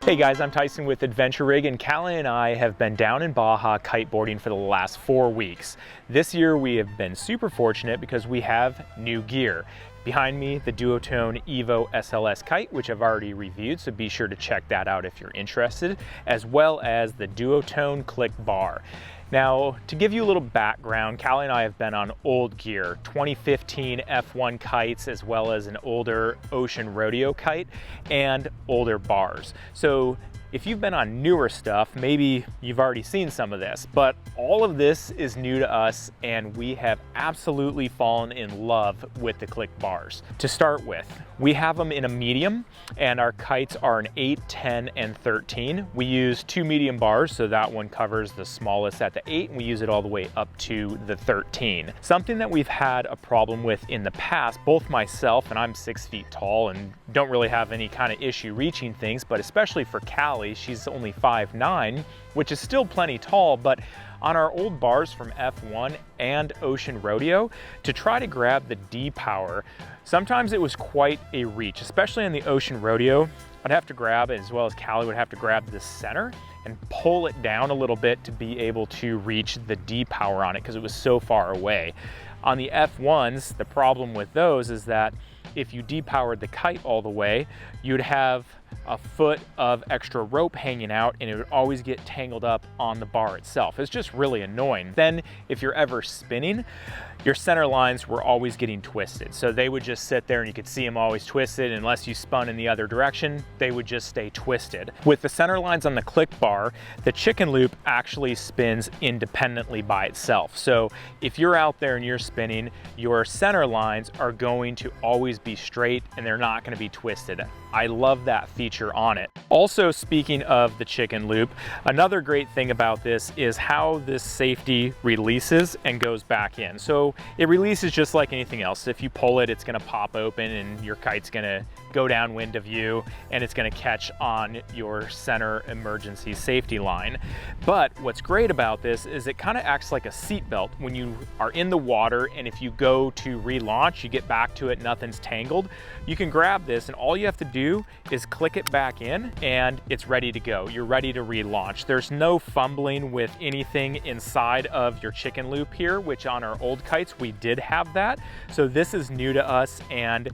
Hey guys, I'm Tyson with Adventure Rig, and Callie and I have been down in Baja kiteboarding for the last 4 weeks. This year we have been super fortunate because we have new gear. Behind me, the Duotone EVO SLS Kite, which I've already reviewed, so be sure to check that out if you're interested, as well as the Duotone Click Bar. Now, to give you a little background, Callie and I have been on old gear, 2015 F1 kites, as well as an older Ocean Rodeo kite and older bars. So if you've been on newer stuff, maybe you've already seen some of this, but all of this is new to us and we have absolutely fallen in love with the Click bars. To start with, we have them in a medium and our kites are an 8, 10, and 13. We use 2 medium bars, so that one covers the smallest at the 8 and we use it all the way up to the 13. Something that we've had a problem with in the past, both myself, and I'm 6 feet tall and don't really have any kind of issue reaching things, but especially for Callie, she's only 5'9", which is still plenty tall, but on our old bars from F1 and Ocean Rodeo, to try to grab the depower, sometimes it was quite a reach, especially in the Ocean Rodeo. I'd have to grab, as well as Callie would have to grab the center and pull it down a little bit to be able to reach the depower on it because it was so far away. On the F1s, the problem with those is that if you depowered the kite all the way, you'd have a foot of extra rope hanging out and it would always get tangled up on the bar itself. It's just really annoying. Then if you're ever spinning, your center lines were always getting twisted. So they would just sit there and you could see them always twisted. Unless you spun in the other direction, they would just stay twisted. With the center lines on the Click bar, the chicken loop actually spins independently by itself. So if you're out there and you're spinning, your center lines are going to always be straight and they're not going to be twisted. I love that feature on it. Also, speaking of the chicken loop, another great thing about this is how this safety releases and goes back in. So it releases just like anything else. If you pull it, it's gonna pop open and your kite's gonna go downwind of you and it's gonna catch on your center emergency safety line. But what's great about this is it kind of acts like a seat belt when you are in the water, and if you go to relaunch, you get back to it, nothing's tangled. You can grab this and all you have to do is click it back in and it's ready to go. You're ready to relaunch. There's no fumbling with anything inside of your chicken loop here, which on our old kites we did have that. So this is new to us and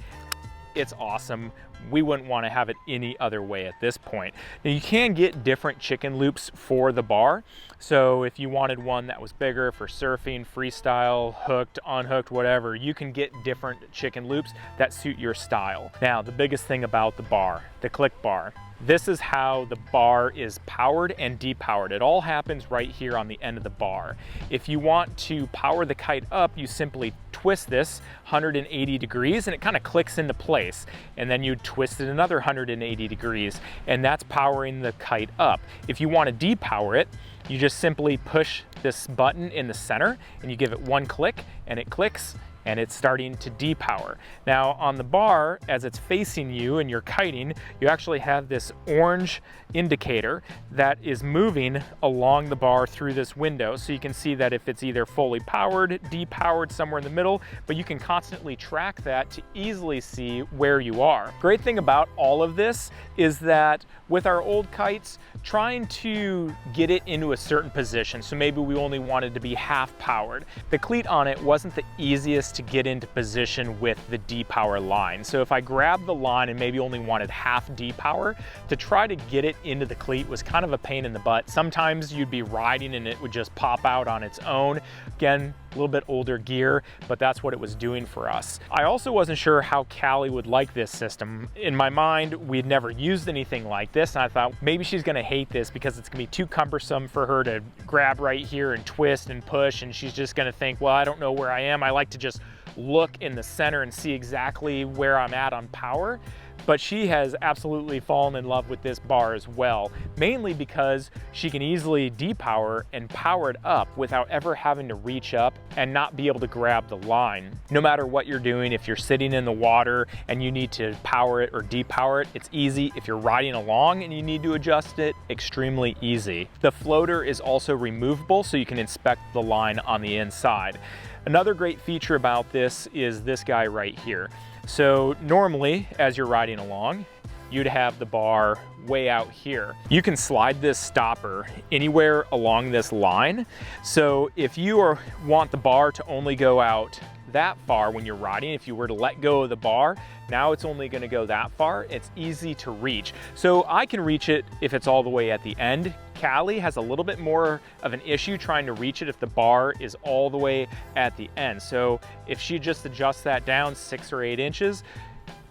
it's awesome. We wouldn't want to have it any other way at this point. Now you can get different chicken loops for the bar. So if you wanted one that was bigger for surfing, freestyle, hooked, unhooked, whatever, you can get different chicken loops that suit your style. Now, the biggest thing about the bar, the Click bar, this is how the bar is powered and depowered. It all happens right here on the end of the bar. If you want to power the kite up, you simply twist this 180 degrees and it kind of clicks into place. And then you twist it another 180 degrees and that's powering the kite up. If you want to depower it, you just simply push this button in the center and you give it one click and it clicks and it's starting to depower. Now on the bar, as it's facing you and you're kiting, you actually have this orange indicator that is moving along the bar through this window. So you can see that if it's either fully powered, depowered, somewhere in the middle, but you can constantly track that to easily see where you are. Great thing about all of this is that with our old kites, trying to get it into a certain position, so maybe we only wanted to be half powered, the cleat on it wasn't the easiest to get into position with the depower line. So if I grabbed the line and maybe only wanted half depower, to try to get it into the cleat was kind of a pain in the butt. Sometimes you'd be riding and it would just pop out on its own. Again, a little bit older gear, but that's what it was doing for us. I also wasn't sure how Callie would like this system. In my mind, we'd never used anything like this, and I thought maybe she's gonna hate this because it's gonna be too cumbersome for her to grab right here and twist and push, and she's just gonna think, well, I don't know where I am. I like to just look in the center and see exactly where I'm at on power. But she has absolutely fallen in love with this bar as well, mainly because she can easily depower and power it up without ever having to reach up and not be able to grab the line. No matter what you're doing, if you're sitting in the water and you need to power it or depower it, it's easy. If you're riding along and you need to adjust it, extremely easy. The floater is also removable, so you can inspect the line on the inside. Another great feature about this is this guy right here. So normally, as you're riding along, you'd have the bar way out here. You can slide this stopper anywhere along this line. So if you want the bar to only go out that far when you're riding, if you were to let go of the bar, now it's only gonna go that far. It's easy to reach. So I can reach it if it's all the way at the end. Callie has a little bit more of an issue trying to reach it if the bar is all the way at the end. So if she just adjusts that down 6 or 8 inches,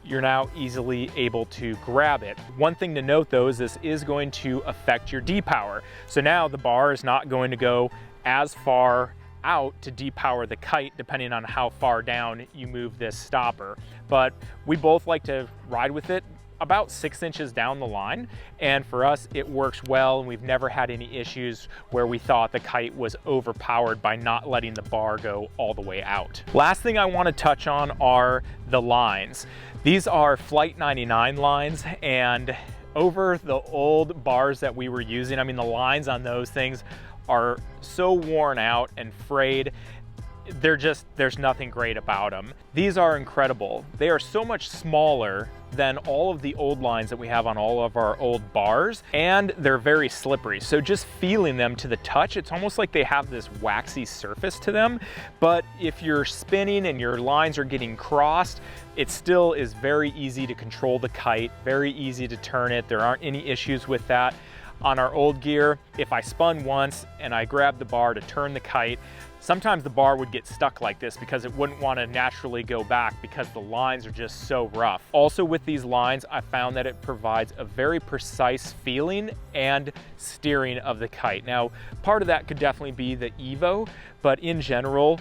you're now easily able to grab it. One thing to note though is this is going to affect your depower. So now the bar is not going to go as far out to depower the kite depending on how far down you move this stopper. But we both like to ride with it about 6 inches down the line, and for us it works well, and we've never had any issues where we thought the kite was overpowered by not letting the bar go all the way out. Last thing I want to touch on are the lines. These are Flight 99 lines, and over the old bars that we were using, I mean, the lines on those things are so worn out and frayed. There's nothing great about them. These are incredible. They are so much smaller than all of the old lines that we have on all of our old bars, and they're very slippery. So just feeling them to the touch, it's almost like they have this waxy surface to them. But if you're spinning and your lines are getting crossed, it still is very easy to control the kite, very easy to turn it. There aren't any issues with that. On our old gear, if I spun once and I grabbed the bar to turn the kite, sometimes the bar would get stuck like this because it wouldn't want to naturally go back because the lines are just so rough. Also with these lines, I found that it provides a very precise feeling and steering of the kite. Now, part of that could definitely be the Evo, but in general,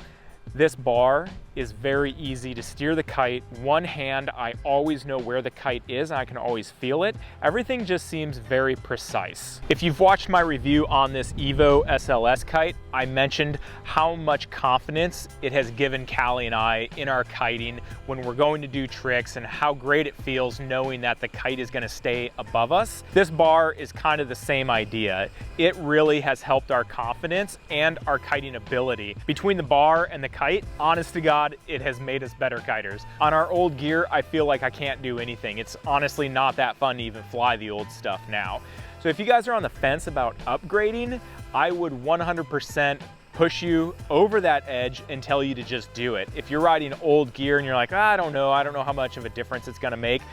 this bar is very easy to steer the kite. One hand, I always know where the kite is and I can always feel it. Everything just seems very precise. If you've watched my review on this EVO SLS kite, I mentioned how much confidence it has given Callie and I in our kiting when we're going to do tricks, and how great it feels knowing that the kite is gonna stay above us. This bar is kind of the same idea. It really has helped our confidence and our kiting ability. Between the bar and the kite, honest to God, it has made us better kiters. On our old gear, I feel like I can't do anything. It's honestly not that fun to even fly the old stuff now. So if you guys are on the fence about upgrading, I would 100% push you over that edge and tell you to just do it. If you're riding old gear and you're like, I don't know how much of a difference it's gonna make,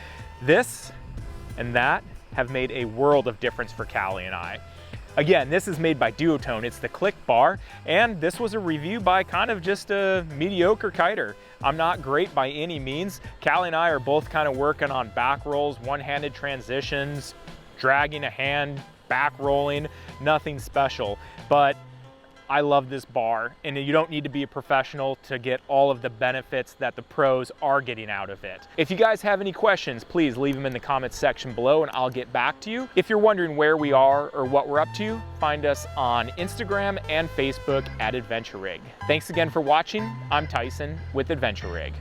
this and that have made a world of difference for Callie and I. Again, this is made by Duotone. It's the click bar, and this was a review by kind of just a mediocre kiter. I'm not great by any means. Callie and I are both kind of working on back rolls, one-handed transitions, dragging a hand, back rolling, nothing special. But I love this bar, and you don't need to be a professional to get all of the benefits that the pros are getting out of it. If you guys have any questions, please leave them in the comments section below and I'll get back to you. If you're wondering where we are or what we're up to, find us on Instagram and Facebook at Adventure Rig. Thanks again for watching. I'm Tyson with Adventure Rig.